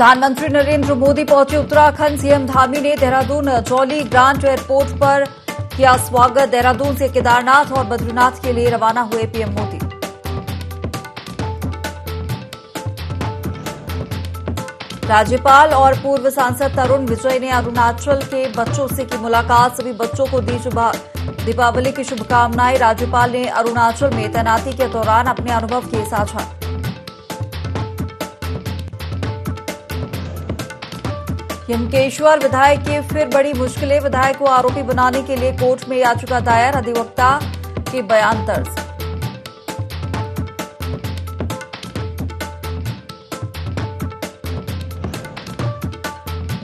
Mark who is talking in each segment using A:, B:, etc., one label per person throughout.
A: प्रधानमंत्री नरेंद्र मोदी पहुंचे उत्तराखंड। सीएम धामी ने देहरादून जौली ग्रांट एयरपोर्ट पर किया स्वागत। देहरादून से केदारनाथ और बद्रीनाथ के लिए रवाना हुए पीएम मोदी। राज्यपाल और पूर्व सांसद तरुण विजय ने अरुणाचल के बच्चों से की मुलाकात। सभी बच्चों को दी दीपावली की शुभकामनाएं। राज्यपाल ने अरुणाचल में तैनाती के दौरान अपने अनुभव किए साझा। यमकेश्वर विधायक की फिर बड़ी मुश्किलें। विधायक को आरोपी बनाने के लिए कोर्ट में याचिका दायर। अधिवक्ता के बयान दर्ज।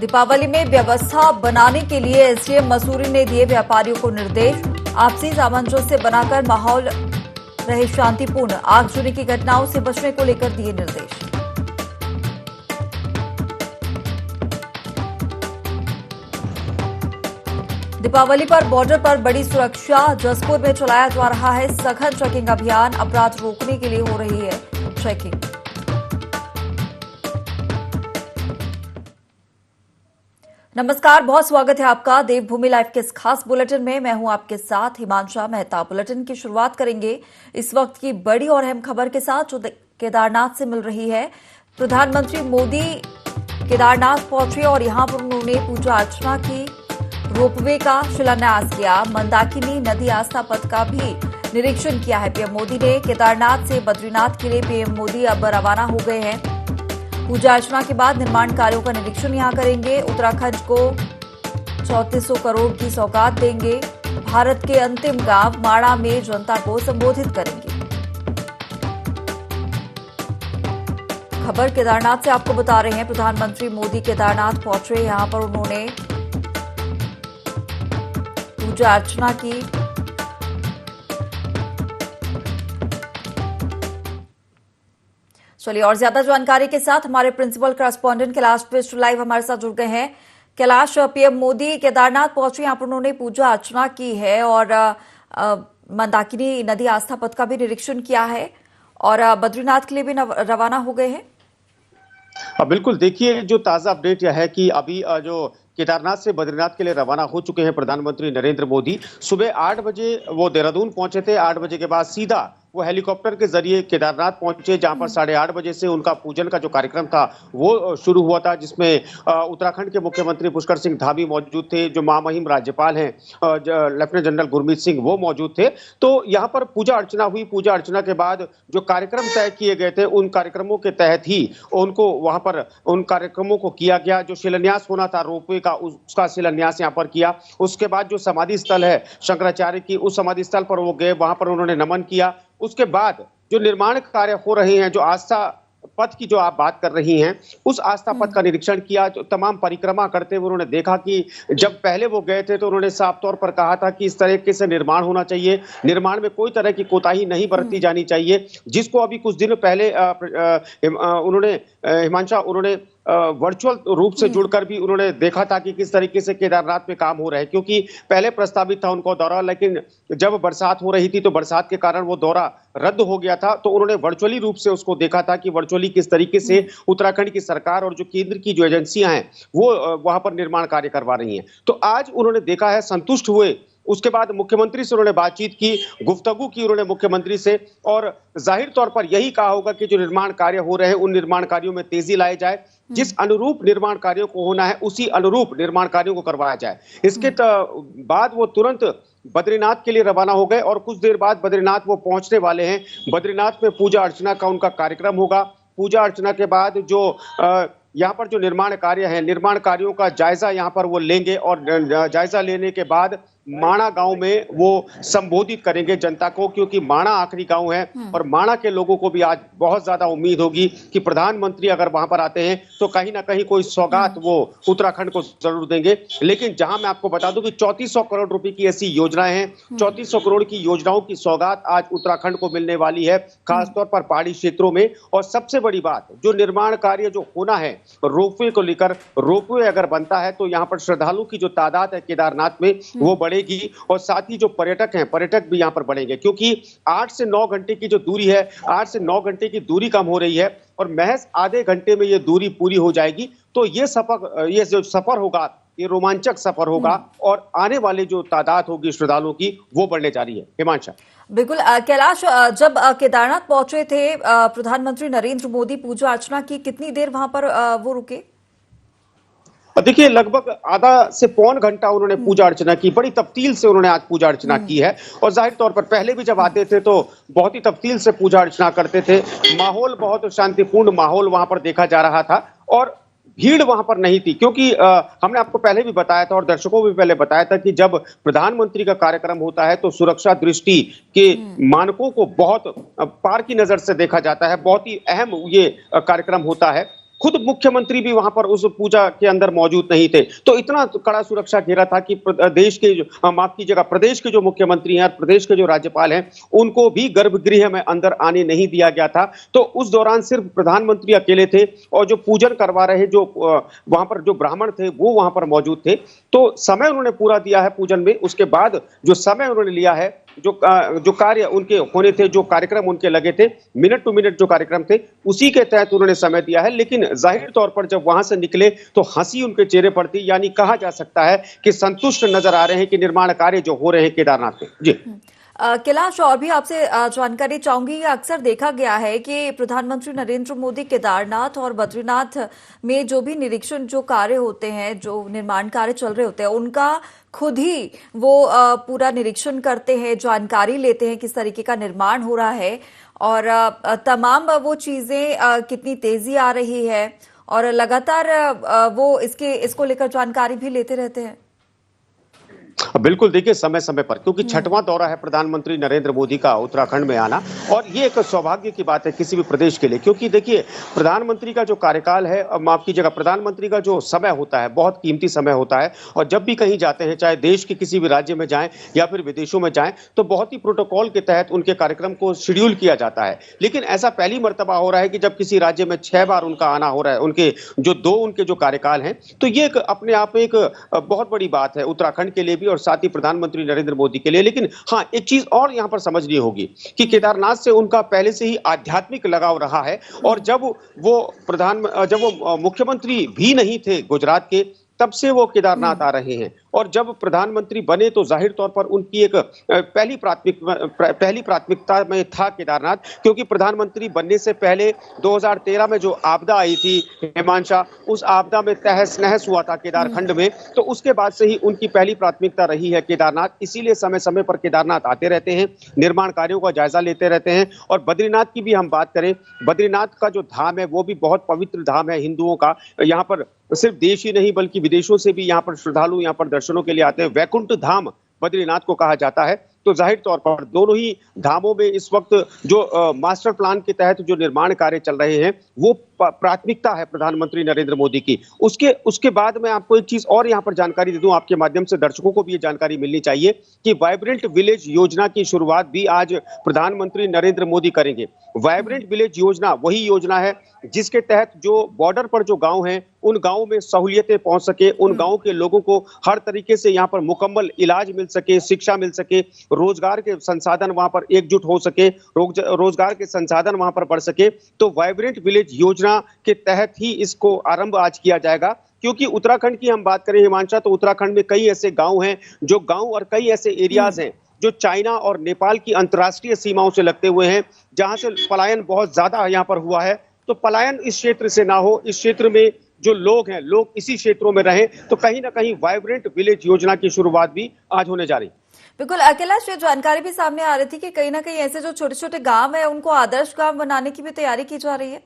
A: दीपावली में व्यवस्था बनाने के लिए एसडीएम मसूरी ने दिए व्यापारियों को निर्देश। आपसी सामंजस्य बनाकर माहौल रहे शांतिपूर्ण। आगजनी की घटनाओं से बचने को लेकर दिए निर्देश। दीपावली पर बॉर्डर पर बड़ी सुरक्षा। जसपुर में चलाया जा रहा है सघन चेकिंग अभियान। अपराध रोकने के लिए हो रही है चेकिंग। नमस्कार, बहुत स्वागत है आपका देवभूमि लाइव के इस खास बुलेटिन में। मैं हूं आपके साथ हिमांशा मेहता। बुलेटिन की शुरुआत करेंगे इस वक्त की बड़ी और अहम खबर के साथ जो केदारनाथ से मिल रही है। प्रधानमंत्री मोदी केदारनाथ पहुंचे और यहां पर उन्होंने पूजा अर्चना की। रोपवे का शिलान्यास किया। मंदाकिनी नदी आस्था पथ का भी निरीक्षण किया है पीएम मोदी ने। केदारनाथ से बद्रीनाथ के लिए पीएम मोदी अब रवाना हो गए हैं। पूजा अर्चना के बाद निर्माण कार्यों का निरीक्षण यहां करेंगे। उत्तराखंड को 3400 करोड़ की सौगात देंगे। भारत के अंतिम गांव माड़ा में जनता को संबोधित करेंगे। खबर केदारनाथ से आपको बता रहे हैं। प्रधानमंत्री मोदी केदारनाथ पहुंचे। यहां पर उन्होंने पूजा अर्चना की। चलिए और ज्यादा जानकारी के साथ हमारे principal correspondent Kailash Bisht live हमारे साथ जुड़ गए हैं। कैलाश, पीएम मोदी केदारनाथ पहुंचे, यहाँ पर उन्होंने पूजा अर्चना की है और मंदाकिनी नदी आस्था पथ का भी निरीक्षण किया है और बद्रीनाथ के लिए भी रवाना हो गए हैं।
B: बिल्कुल, देखिए जो ताजा अपडेट यह है कि अभी जो केदारनाथ से बद्रीनाथ के लिए रवाना हो चुके हैं प्रधानमंत्री नरेंद्र मोदी। सुबह 8 बजे वो देहरादून पहुंचे थे। 8 बजे के बाद सीधा वो हेलीकॉप्टर के जरिए केदारनाथ पहुंचे, जहां पर 8:30 बजे से उनका पूजन का जो कार्यक्रम था वो शुरू हुआ था, जिसमें उत्तराखंड के मुख्यमंत्री पुष्कर सिंह धामी मौजूद थे। जो महामहिम राज्यपाल हैं लेफ्टिनेंट जनरल गुरमीत सिंह वो मौजूद थे। तो यहाँ पर पूजा अर्चना हुई। पूजा अर्चना के बाद जो कार्यक्रम तय किए गए थे उन कार्यक्रमों के तहत ही उनको वहां पर उन कार्यक्रमों को किया गया। जो शिलान्यास होना था रोपवे का, उसका शिलान्यास यहाँ पर किया। उसके बाद जो समाधि स्थल है शंकराचार्य की, उस समाधि स्थल पर वो गए, वहां पर उन्होंने नमन किया। उसके बाद जो निर्माण कार्य हो रहे हैं, जो आस्था पथ की जो आप बात कर रही हैं, उस आस्था पथ का निरीक्षण किया। तो तमाम परिक्रमा करते हुए उन्होंने देखा कि जब पहले वो गए थे तो उन्होंने साफ तौर पर कहा था कि इस तरीके से निर्माण होना चाहिए, निर्माण में कोई तरह की कोताही नहीं बरती जानी चाहिए। जिसको अभी कुछ दिन पहले उन्होंने हिमांशा उन्होंने वर्चुअल रूप से जुड़कर भी उन्होंने देखा था कि किस तरीके से केदारनाथ में काम हो रहा है। क्योंकि पहले प्रस्तावित था उनको दौरा, लेकिन जब बरसात हो रही थी तो बरसात के कारण वो दौरा रद्द हो गया था। तो उन्होंने वर्चुअली रूप से उसको देखा था कि वर्चुअली किस तरीके से उत्तराखंड की सरकार और जो केंद्र की जो एजेंसियां हैं वो वहां पर निर्माण कार्य करवा रही हैं। तो आज उन्होंने देखा है, संतुष्ट हुए। उसके बाद मुख्यमंत्री से उन्होंने बातचीत की, गुफ्तगू की उन्होंने मुख्यमंत्री से, और जाहिर तौर पर यही कहा होगा कि जो निर्माण कार्य हो रहे हैं उन निर्माण कार्यों में तेजी लाए जाए। जिस अनुरूप निर्माण कार्यों को होना है उसी अनुरूप निर्माण कार्यों को करवाया जाए। इसके बाद वो तुरंत बद्रीनाथ के लिए रवाना हो गए और कुछ देर बाद बद्रीनाथ वो पहुंचने वाले हैं। बद्रीनाथ में पूजा अर्चना का उनका कार्यक्रम होगा। पूजा अर्चना के बाद जो यहाँ पर जो निर्माण कार्य है, निर्माण कार्यों का जायजा यहाँ पर वो लेंगे और जायजा लेने के बाद माणा गांव में वो संबोधित करेंगे जनता को। क्योंकि माणा आखिरी गांव है और माणा के लोगों को भी आज बहुत ज्यादा उम्मीद होगी कि प्रधानमंत्री अगर वहां पर आते हैं तो कहीं ना कहीं कोई सौगात वो उत्तराखंड को जरूर देंगे। लेकिन जहां मैं आपको बता दूं कि 3400 करोड़ रुपए की ऐसी योजनाएं हैं, 3400 करोड़ की योजनाओं की सौगात आज उत्तराखंड को मिलने वाली है, खासतौर पर पहाड़ी क्षेत्रों में। और सबसे बड़ी बात, जो निर्माण कार्य जो होना है रोपवे को लेकर, रोपवे अगर बनता है तो यहाँ पर श्रद्धालुओं की जो तादाद है केदारनाथ में वो बढ़े बढ़ेगी और साथ ही जो पर्यटक हैं, पर्यटक भी यहाँ पर बढ़ेंगे, क्योंकि 8 से 9 घंटे की जो दूरी है, 8 से 9 घंटे की दूरी कम हो रही है और महज आधे घंटे में ये दूरी पूरी हो जाएगी। तो ये जो सफर होगा, ये रोमांचक सफर होगा और आने वाले जो तादाद होगी श्रद्धालुओं की, वो बढ़ने जा रही है। हिमांशा।
A: बिल्कुल कैलाश, जब केदारनाथ पहुंचे थे प्रधानमंत्री नरेंद्र मोदी, पूजा अर्चना की कितनी देर वहां पर वो रुके?
B: देखिए, लगभग आधा से पौन घंटा उन्होंने पूजा अर्चना की। बड़ी तफ्तील से उन्होंने आज पूजा अर्चना की है और जाहिर तौर पर पहले भी जब आते थे तो बहुत ही तफ्तील से पूजा अर्चना करते थे। माहौल बहुत शांतिपूर्ण माहौल वहां पर देखा जा रहा था और भीड़ वहां पर नहीं थी, क्योंकि हमने आपको पहले भी बताया था और दर्शकों को भी पहले बताया था कि जब प्रधानमंत्री का कार्यक्रम होता है तो सुरक्षा दृष्टि के मानकों को बहुत पार की नजर से देखा जाता है। बहुत ही अहम ये कार्यक्रम होता है। खुद मुख्यमंत्री भी वहां पर उस पूजा के अंदर मौजूद नहीं थे, तो इतना कड़ा सुरक्षा घेरा था कि देश के माफ कीजिएगा, प्रदेश के जो मुख्यमंत्री हैं, प्रदेश के जो राज्यपाल हैं, उनको भी गर्भगृह में अंदर आने नहीं दिया गया था। तो उस दौरान सिर्फ प्रधानमंत्री अकेले थे और जो पूजन करवा रहे जो वहां पर जो ब्राह्मण थे वो वहां पर मौजूद थे। तो समय उन्होंने पूरा दिया है पूजन में। उसके बाद जो समय उन्होंने लिया है, जो कार्य उनके होने थे, जो कार्यक्रम उनके लगे थे, मिनट टू मिनट जो कार्यक्रम थे, उसी के तहत उन्होंने समय दिया है। लेकिन जाहिर तौर पर जब वहां से निकले तो हंसी उनके चेहरे पर थी, यानी कहा जा सकता है कि संतुष्ट नजर आ रहे हैं कि निर्माण कार्य जो हो रहे हैं केदारनाथ में। जी
A: कैलाश, और भी आपसे जानकारी चाहूंगी। ये अक्सर देखा गया है कि प्रधानमंत्री नरेंद्र मोदी केदारनाथ और बद्रीनाथ में जो भी निरीक्षण जो कार्य होते हैं, जो निर्माण कार्य चल रहे होते हैं, उनका खुद ही वो पूरा निरीक्षण करते हैं, जानकारी लेते हैं किस तरीके का निर्माण हो रहा है और तमाम वो चीजें कितनी तेजी आ रही है और लगातार वो इसको लेकर जानकारी भी लेते रहते हैं।
B: बिल्कुल, देखिए समय समय पर, क्योंकि छठवां दौरा है प्रधानमंत्री नरेंद्र मोदी का उत्तराखंड में आना और ये एक सौभाग्य की बात है किसी भी प्रदेश के लिए, क्योंकि देखिए प्रधानमंत्री का जो कार्यकाल है, माफ कीजिएगा, प्रधानमंत्री का जो समय होता है बहुत कीमती समय होता है और जब भी कहीं जाते हैं, चाहे देश के किसी भी राज्य में जाएं या फिर विदेशों में जाएं, तो बहुत ही प्रोटोकॉल के तहत उनके कार्यक्रम को शेड्यूल किया जाता है। लेकिन ऐसा पहली मर्तबा हो रहा है कि जब किसी राज्य में 6 बार उनका आना हो रहा है, उनके जो कार्यकाल हैं, तो ये अपने आप में एक बहुत बड़ी बात है उत्तराखंड के लिए भी और साथ ही प्रधानमंत्री नरेंद्र मोदी के लिए। लेकिन हाँ, एक चीज और यहां पर समझनी होगी कि केदारनाथ से उनका पहले से ही आध्यात्मिक लगाव रहा है और जब वो मुख्यमंत्री भी नहीं थे गुजरात के, तब से वो केदारनाथ आ रहे हैं और जब प्रधानमंत्री बने तो जाहिर तौर पर उनकी एक पहली प्राथमिकता में था केदारनाथ, क्योंकि प्रधानमंत्री बनने से पहले 2013 में जो आपदा आई थी हिमांशा, उस आपदा में तहस नहस हुआ था केदारखंड में, तो उसके बाद से ही उनकी पहली प्राथमिकता रही है केदारनाथ। इसीलिए समय समय पर केदारनाथ आते रहते हैं, निर्माण कार्यों का जायजा लेते रहते हैं। और बद्रीनाथ की भी हम बात करें, बद्रीनाथ का जो धाम है वो भी बहुत पवित्र धाम है हिंदुओं का। यहाँ पर सिर्फ देश ही नहीं बल्कि विदेशों से भी यहाँ पर श्रद्धालु यहाँ पर दर्शनों के लिए आते हैं। वैकुंठ धाम बद्रीनाथ को कहा जाता है। तो जाहिर तौर पर दोनों ही धामों में इस वक्त जो मास्टर प्लान के तहत जो निर्माण कार्य चल रहे हैं वो प्राथमिकता है प्रधानमंत्री नरेंद्र मोदी की। उसके बाद मैं आपको एक चीज और यहाँ पर जानकारी दे दूं, आपके माध्यम से दर्शकों को भी ये जानकारी मिलनी चाहिए कि वाइब्रेंट विलेज योजना की शुरुआत भी आज प्रधानमंत्री नरेंद्र मोदी करेंगे। वाइब्रेंट विलेज योजना वही योजना है जिसके तहत जो बॉर्डर पर जो गांव हैं उन गांवों में सहूलियतें पहुंच सके, उन गांवों के लोगों को हर तरीके से यहाँ पर मुकम्मल इलाज मिल सके, शिक्षा मिल सके, रोजगार के संसाधन वहां पर एकजुट हो सके, रोजगार के संसाधन वहां पर बढ़ सके। तो वाइब्रेंट विलेज योजना के तहत ही इसको आरंभ आज किया जाएगा। क्योंकि उत्तराखंड की हम बात करें हिमांशा, तो उत्तराखंड में कई ऐसे गांव हैं जो गांव और कई ऐसे एरियाज हैं जो चाइना और नेपाल की अंतर्राष्ट्रीय सीमाओं से लगते हुए हैं, जहां से पलायन बहुत ज्यादा यहाँ पर हुआ है। तो पलायन इस क्षेत्र से ना हो, इस क्षेत्र में जो लोग हैं, लोग इसी क्षेत्रों में रहें, तो कहीं ना कहीं वाइब्रेंट विलेज योजना की शुरुआत भी आज होने जा रही।
A: बिल्कुल कैलाश, ये जानकारी भी सामने आ रही थी कि कहीं ना कहीं ऐसे जो छोटे छोटे गांव है उनको आदर्श गांव बनाने की भी तैयारी की जा रही है।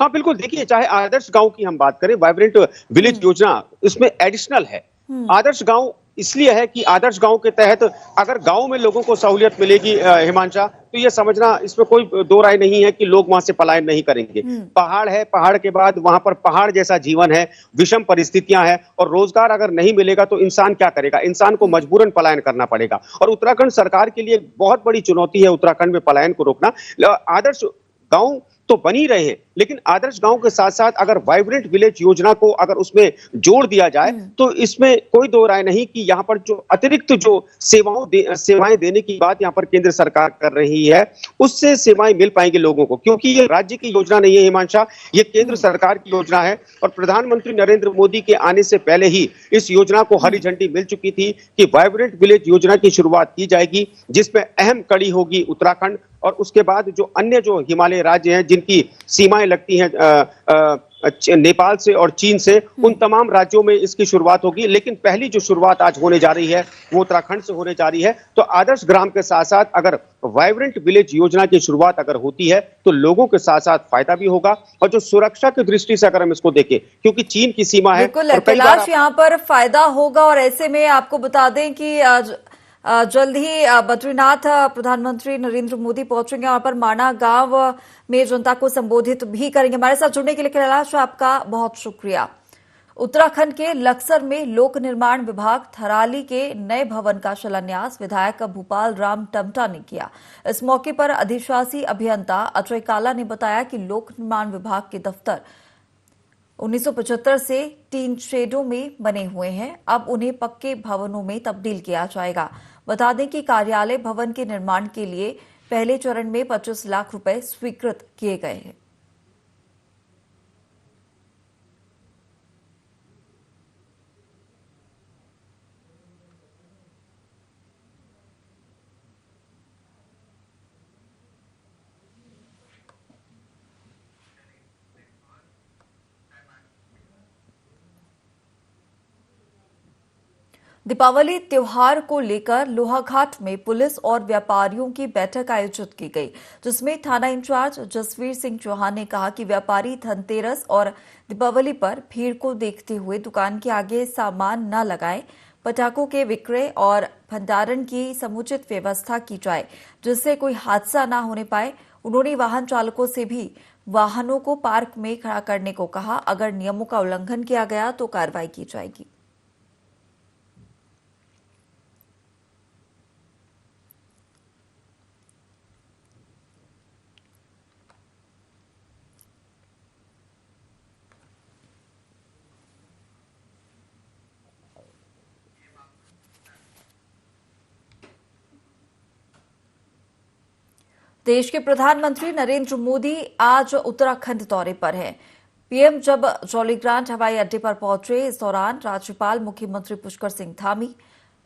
B: हाँ बिल्कुल, देखिए चाहे आदर्श गांव की हम बात करें, वाइब्रेंट विलेज योजना इसमें एडिशनल है। आदर्श गांव इसलिए है कि आदर्श गांव के तहत अगर गांव में लोगों को सहूलियत मिलेगी हिमांशा, तो ये समझना इसमें कोई दो राय नहीं है कि लोग वहां से पलायन नहीं करेंगे। पहाड़ है, पहाड़ के बाद वहां पर पहाड़ जैसा जीवन है, विषम परिस्थितियां हैं और रोजगार अगर नहीं मिलेगा तो इंसान क्या करेगा? इंसान को मजबूरन पलायन करना पड़ेगा। और उत्तराखंड सरकार के लिए बहुत बड़ी चुनौती है उत्तराखंड में पलायन को रोकना। आदर्श गांव तो बनी रहे, लेकिन आदर्श गांव के साथ साथ अगर वाइब्रेंट विलेज योजना को अगर उसमें जोड़ दिया जाए तो इसमें कोई दो राय नहीं कि यहाँ पर जो अतिरिक्त जो सेवाएं देने की बात यहाँ पर केंद्र सरकार कर रही है, उससे सेवाएं मिल पाएंगी लोगों को, क्योंकि ये राज्य की योजना नहीं है हिमांशा, ये केंद्र सरकार की योजना है। और प्रधानमंत्री नरेंद्र मोदी के आने से पहले ही इस योजना को हरी झंडी मिल चुकी थी कि वाइब्रेंट विलेज योजना की शुरुआत की जाएगी, जिसमें अहम कड़ी होगी उत्तराखंड, और उसके बाद जो अन्य जो हिमालय राज्य हैं जिनकी सीमाएं लगती हैं नेपाल से और चीन से, उन तमाम राज्यों में इसकी शुरुआत होगी। लेकिन पहली जो शुरुआत आज होने जा रही है वो उत्तराखंड से होने जा रही है। तो आदर्श ग्राम के साथ साथ अगर वाइब्रेंट विलेज योजना की शुरुआत अगर होती है तो लोगों के साथ साथ फायदा भी होगा, और जो सुरक्षा की दृष्टि से अगर हम इसको देखें, क्योंकि चीन की सीमा है,
A: बिल्कुल कैलाश, यहाँ पर फायदा होगा। और ऐसे में आपको बता दें कि जल्द ही बद्रीनाथ प्रधानमंत्री नरेंद्र मोदी पहुंचेंगे, वहां पर माना गांव में जनता को संबोधित भी करेंगे। हमारे साथ जुड़ने के लिए कैलाश आपका बहुत शुक्रिया। उत्तराखंड के लक्सर में लोक निर्माण विभाग थराली के नए भवन का शिलान्यास विधायक भूपाल राम टमटा ने किया। इस मौके पर अधिशासी अभियंता अजय काला ने बताया कि लोक निर्माण विभाग के दफ्तर 1975 से टीन शेडों में बने हुए हैं, अब उन्हें पक्के भवनों में तब्दील किया जाएगा। बता दें कि कार्यालय भवन के निर्माण के लिए पहले चरण में 25 लाख रुपए स्वीकृत किए गए हैं। दीपावली त्योहार को लेकर लोहाघाट में पुलिस और व्यापारियों की बैठक आयोजित की गई, जिसमें थाना इंचार्ज जसवीर सिंह चौहान ने कहा कि व्यापारी धनतेरस और दीपावली पर भीड़ को देखते हुए दुकान के आगे सामान न लगाएं, पटाखों के विक्रय और भंडारण की समुचित व्यवस्था की जाए जिससे कोई हादसा न होने पाए। उन्होंने वाहन चालकों से भी वाहनों को पार्क में खड़ा करने को कहा। अगर नियमों का उल्लंघन किया गया तो कार्रवाई की जाएगी। देश के प्रधानमंत्री नरेंद्र मोदी आज उत्तराखंड दौरे पर हैं। पीएम जब जौलीग्रांट हवाई अड्डे पर पहुंचे, इस दौरान राज्यपाल मुख्यमंत्री पुष्कर सिंह धामी,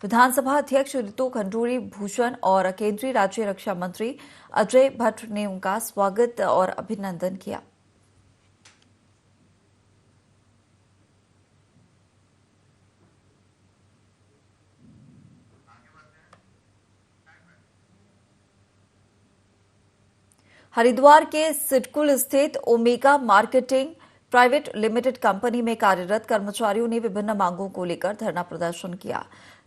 A: विधानसभा अध्यक्ष ऋतु खंडूरी भूषण और केंद्रीय राज्य रक्षा मंत्री अजय भट्ट ने उनका स्वागत और अभिनंदन किया। हरिद्वार के सिडकुल स्थित omega marketing private limited company में कार्यरत कर्मचारियों ने विभिन्न मांगों को लेकर धरना प्रदर्शन किया।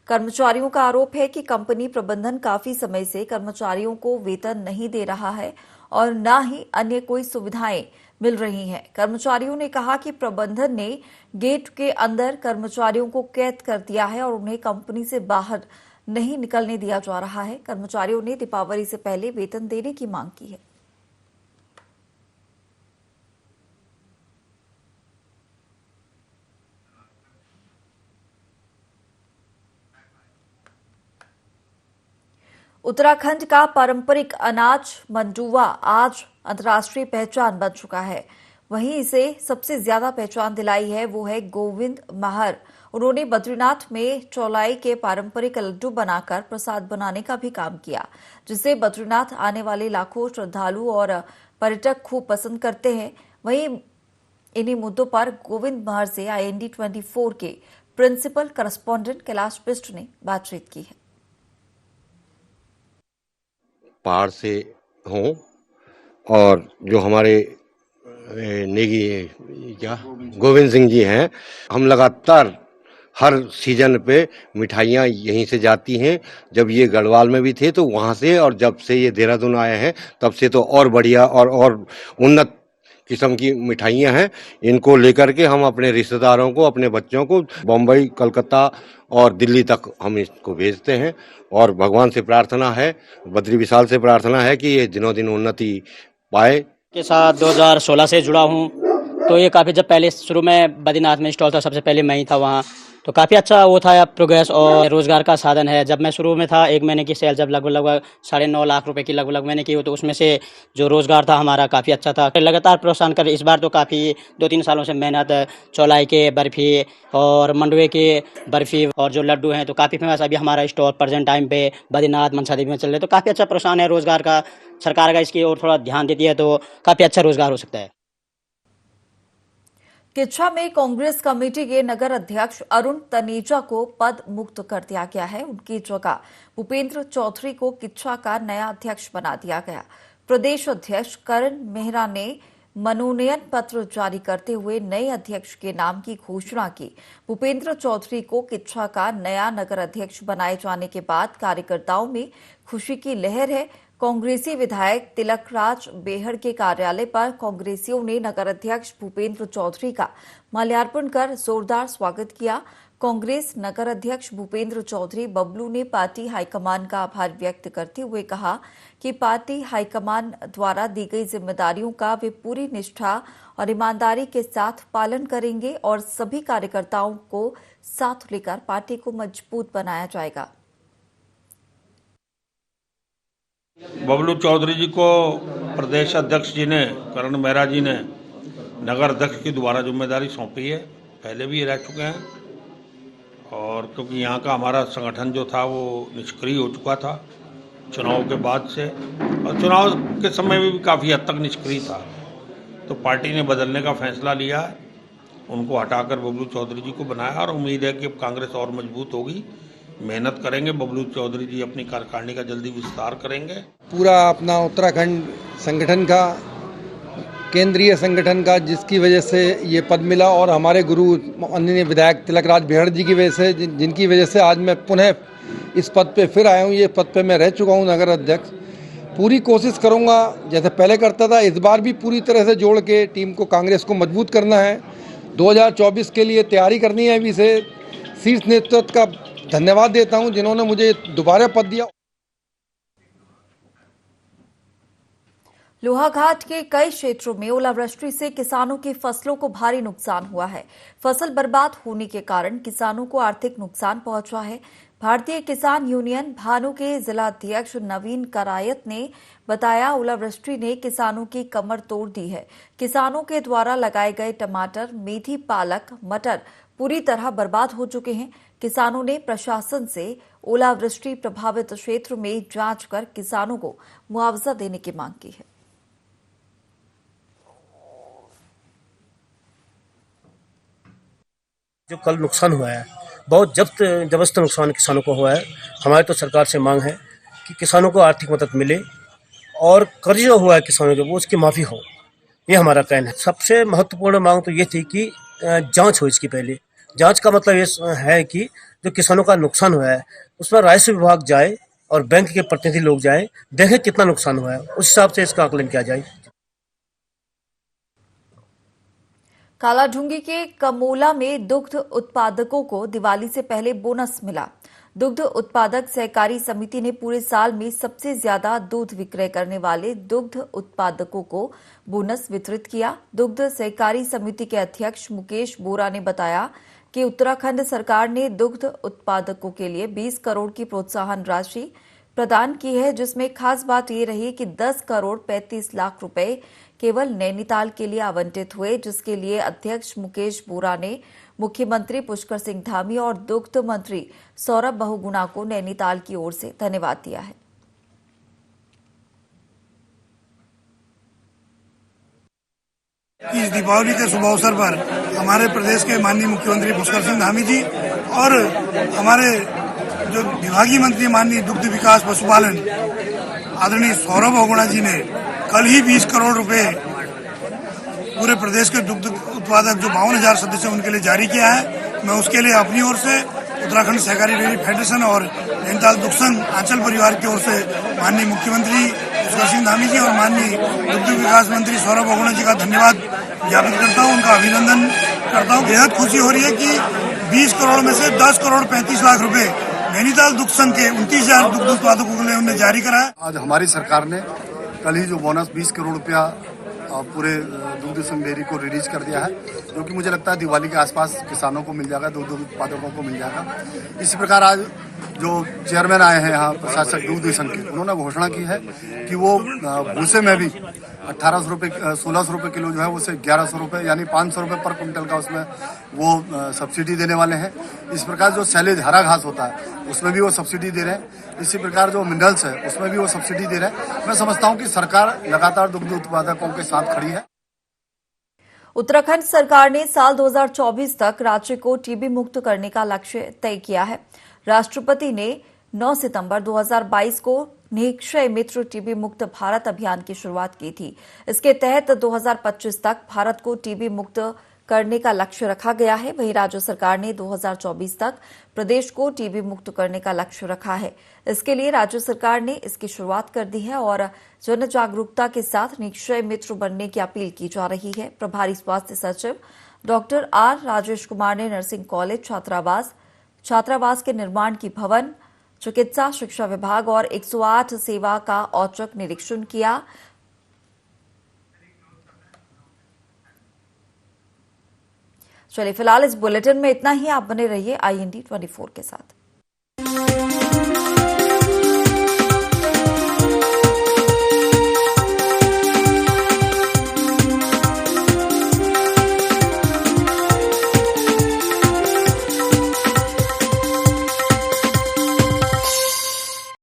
A: कर्मचारियों का आरोप है कि कंपनी प्रबंधन काफी समय से कर्मचारियों को वेतन नहीं दे रहा है और न ही अन्य कोई सुविधाएं मिल रही हैं। कर्मचारियों ने कहा कि प्रबंधन ने गेट के अंदर कर्मचारियों को कैद कर दिया है और उन्हें कंपनी से बाहर नहीं निकलने दिया जा रहा है। कर्मचारियों ने दीपावली से पहले वेतन देने की मांग की है। उत्तराखंड का पारंपरिक अनाज मंडुवा आज अंतर्राष्ट्रीय पहचान बन चुका है। वहीं इसे सबसे ज्यादा पहचान दिलाई है वो है गोविंद महर। उन्होंने बद्रीनाथ में चौलाई के पारंपरिक लड्डू बनाकर प्रसाद बनाने का भी काम किया, जिसे बद्रीनाथ आने वाले लाखों श्रद्धालु और पर्यटक खूब पसंद करते हैं। वहीं इन्हीं मुद्दों पर गोविंद महर से IND 24 के प्रिंसिपल करस्पॉन्डेंट कैलाश बिष्ट ने बातचीत की है।
C: पहाड़ से हों और जो हमारे नेगी क्या गोविंद सिंह जी हैं, हम लगातार हर सीजन पे मिठाइयाँ यहीं से जाती हैं। जब ये गढ़वाल में भी थे तो वहाँ से, और जब से ये देहरादून आए हैं तब से तो और बढ़िया और उन्नत किस्म की मिठाइयाँ हैं। इनको लेकर के हम अपने रिश्तेदारों को, अपने बच्चों को बम्बई, कलकत्ता और दिल्ली तक हम इसको भेजते हैं। और भगवान से प्रार्थना है, बद्री विशाल से प्रार्थना है कि ये दिनों दिन उन्नति पाए
D: के साथ 2016 से जुड़ा हूँ। तो ये काफ़ी, जब पहले शुरू में बद्रीनाथ में स्टॉल था, सबसे पहले मैं ही था वहाँ, तो काफ़ी अच्छा वो था प्रोग्रेस और रोज़गार का साधन है। जब मैं शुरू में था, 1 महीने की सेल जब लगभग 9.5 लाख रुपए की लगभग मैंने की, तो उसमें से जो रोज़गार था हमारा काफ़ी अच्छा था। लगातार प्रोत्साहन कर इस बार तो काफ़ी 2-3 सालों से मेहनत, चौलाई के बर्फ़ी और मंडुए के बर्फ़ी और जो लड्डू हैं तो काफ़ी फेमस। अभी हमारा स्टॉल प्रेजेंट टाइम पे बद्रीनाथ मनसा देवी में चल रहे, तो काफ़ी अच्छा प्रोत्साहन है रोज़गार का। सरकार का इसकी ओर थोड़ा ध्यान देती है तो काफ़ी अच्छा रोज़गार हो सकता है।
A: किच्छा में कांग्रेस कमेटी के नगर अध्यक्ष अरुण तनेजा को पद मुक्त कर दिया गया है। उनकी जगह भूपेंद्र चौधरी को किच्छा का नया अध्यक्ष बना दिया गया। प्रदेश अध्यक्ष करण मेहरा ने मनोनयन पत्र जारी करते हुए नए अध्यक्ष के नाम की घोषणा की। भूपेंद्र चौधरी को किच्छा का नया नगर अध्यक्ष बनाए जाने के बाद कार्यकर्ताओं में खुशी की लहर है। कांग्रेसी विधायक तिलकराज बेहड़ के कार्यालय पर कांग्रेसियों ने नगर अध्यक्ष भूपेंद्र चौधरी का माल्यार्पण कर जोरदार स्वागत किया। कांग्रेस नगर अध्यक्ष भूपेंद्र चौधरी बबलू ने पार्टी हाईकमान का आभार व्यक्त करते हुए कहा कि पार्टी हाईकमान द्वारा दी गई जिम्मेदारियों का वे पूरी निष्ठा और ईमानदारी के साथ पालन करेंगे और सभी कार्यकर्ताओं को साथ लेकर पार्टी को मजबूत बनाया जाएगा।
E: बबलू चौधरी जी को प्रदेश अध्यक्ष जी ने, करण मेहरा जी ने नगर अध्यक्ष की दोबारा जिम्मेदारी सौंपी है। पहले भी ये रह चुके हैं और क्योंकि यहाँ का हमारा संगठन जो था वो निष्क्रिय हो चुका था चुनाव के बाद से, और चुनाव के समय में भी काफ़ी हद तक निष्क्रिय था, तो पार्टी ने बदलने का फैसला लिया है। उनको हटाकर बबलू चौधरी जी को बनाया और उम्मीद है कि अब कांग्रेस और मजबूत होगी। मेहनत करेंगे। बबलू चौधरी जी अपनी कार्यकारिणी का जल्दी विस्तार करेंगे।
F: पूरा अपना उत्तराखंड संगठन का, केंद्रीय संगठन का, जिसकी वजह से ये पद मिला, और हमारे गुरु माननीय विधायक तिलकराज बेहड़ जी की वजह से, जिनकी वजह से आज मैं पुनः इस पद पे फिर आया हूँ। ये पद पे मैं रह चुका हूँ नगर अध्यक्ष। पूरी कोशिश करूँगा जैसे पहले करता था, इस बार भी पूरी तरह से जोड़ के टीम को, कांग्रेस को मजबूत करना है। 2024 के लिए तैयारी करनी है। अभी से शीर्ष नेतृत्व का धन्यवाद देता हूं जिन्होंने मुझे दोबारा पद दिया।
A: लोहाघाट के कई क्षेत्रों में ओलावृष्टि से किसानों की फसलों को भारी नुकसान हुआ है। फसल बर्बाद होने के कारण किसानों को आर्थिक नुकसान पहुंचा है। भारतीय किसान यूनियन भानु के जिलाध्यक्ष नवीन करायत ने बताया, ओलावृष्टि ने किसानों की कमर तोड़ दी है। किसानों के द्वारा लगाए गए टमाटर, मेथी, पालक, मटर पूरी तरह बर्बाद हो चुके हैं। किसानों ने प्रशासन से ओलावृष्टि प्रभावित क्षेत्र में जांच कर किसानों को मुआवजा देने की मांग की है।
G: जो कल नुकसान हुआ है, बहुत जबरदस्त नुकसान किसानों को हुआ है। हमारी तो सरकार से मांग है कि किसानों को आर्थिक मदद मिले और कर्ज जो हुआ है किसानों के, वो उसकी माफ़ी हो। ये हमारा कहना है। सबसे महत्वपूर्ण मांग तो ये थी कि जांच हो इसकी। पहले जांच का मतलब ये है कि जो किसानों का नुकसान हुआ है उसमें राजस्व विभाग जाए और बैंक के प्रतिनिधि लोग जाए, देखें कितना नुकसान हुआ है, उस हिसाब से इसका आकलन किया जाए।
A: कालाढूंगी के कमोला में दुग्ध उत्पादकों को दिवाली से पहले बोनस मिला। दुग्ध उत्पादक सहकारी समिति ने पूरे साल में सबसे ज्यादा दूध विक्रय करने वाले दुग्ध उत्पादकों को बोनस वितरित किया। दुग्ध सहकारी समिति के अध्यक्ष मुकेश बोरा ने बताया कि उत्तराखंड सरकार ने दुग्ध उत्पादकों के लिए 20 करोड़ की प्रोत्साहन राशि प्रदान की है, जिसमें खास बात ये रही कि 10 करोड़ 35 लाख रुपए केवल नैनीताल के लिए आवंटित हुए, जिसके लिए अध्यक्ष मुकेश बोरा ने मुख्यमंत्री पुष्कर सिंह धामी और दुग्ध मंत्री सौरभ बहुगुणा को नैनीताल की ओर से धन्यवाद दिया है।
H: इस दीपावली के शुभ अवसर पर हमारे प्रदेश के माननीय मुख्यमंत्री पुष्कर सिंह धामी जी और हमारे जो विभागीय मंत्री माननीय दुग्ध विकास पशुपालन आदरणीय सौरभ बहुगुणा जी ने कल ही 20 करोड़ रुपए पूरे प्रदेश के दुग्ध उत्पादक जो 52,000 सदस्य उनके लिए जारी किया है। मैं उसके लिए अपनी ओर से, उत्तराखंड सहकारी डेयरी फेडरेशन और नैनीताल दुग्ध संघ आंचल परिवार की ओर से माननीय मुख्यमंत्री पुष्कर सिंह धामी जी और माननीय दुग्ध विकास मंत्री सौरभ बहुगुणा जी का धन्यवाद ज्ञापित करता हूँ, उनका अभिनंदन करता हूँ। बेहद खुशी हो रही है कि 20 करोड़ में से 10 करोड़ 35 लाख रुपए नैनीताल दुग्ध संघ के 29,000 दुग्ध उत्पादकों के लिए उन्होंने जारी करा है।
I: आज हमारी सरकार ने कल ही जो बोनस 20 करोड़ रुपया पूरे दुग्ध संघ डेयरी को रिलीज कर दिया है, जो कि मुझे लगता है दिवाली के आसपास किसानों को मिल जाएगा, दुग्ध उत्पादकों को मिल जाएगा। इसी प्रकार आज जो चेयरमैन आए हैं यहाँ प्रशासक दुग्ध संघ के, उन्होंने घोषणा की है कि वो भूसे में भी 1800 रुपये 1600 रुपये किलो जो है उसे 1100 रुपये यानी 500 रुपये पर कुंटल का उसमें वो सब्सिडी देने वाले हैं। इस प्रकार जो सैलेज हरा घास होता है उसमें भी वो सब्सिडी दे रहे हैं। इसी प्रकार जो मिनरल्स है उसमें भी वो सब्सिडी दे रहे हैं। मैं समझता हूँ कि सरकार लगातार दुग्ध उत्पादकों के साथ खड़ी है।
A: उत्तराखंड सरकार ने साल 2024 तक राज्य को टीबी मुक्त करने का लक्ष्य तय किया है। राष्ट्रपति ने 9 सितंबर 2022 को निक्षय मित्र टीबी मुक्त भारत अभियान की शुरुआत की थी। इसके तहत 2025 तक भारत को टीबी मुक्त करने का लक्ष्य रखा गया है। वहीं राज्य सरकार ने 2024 तक प्रदेश को टीबी मुक्त करने का लक्ष्य रखा है। इसके लिए राज्य सरकार ने इसकी शुरुआत कर दी है और जन जागरूकता के साथ निक्षय मित्र बनने की अपील की जा रही है। प्रभारी स्वास्थ्य सचिव डॉक्टर आर राजेश कुमार ने नर्सिंग कॉलेज छात्रावास के निर्माण की भवन, चिकित्सा शिक्षा विभाग और 108 सेवा का औचक निरीक्षण किया। चलिए फिलहाल इस बुलेटिन में इतना ही। आप बने रहिए IND 24 के साथ।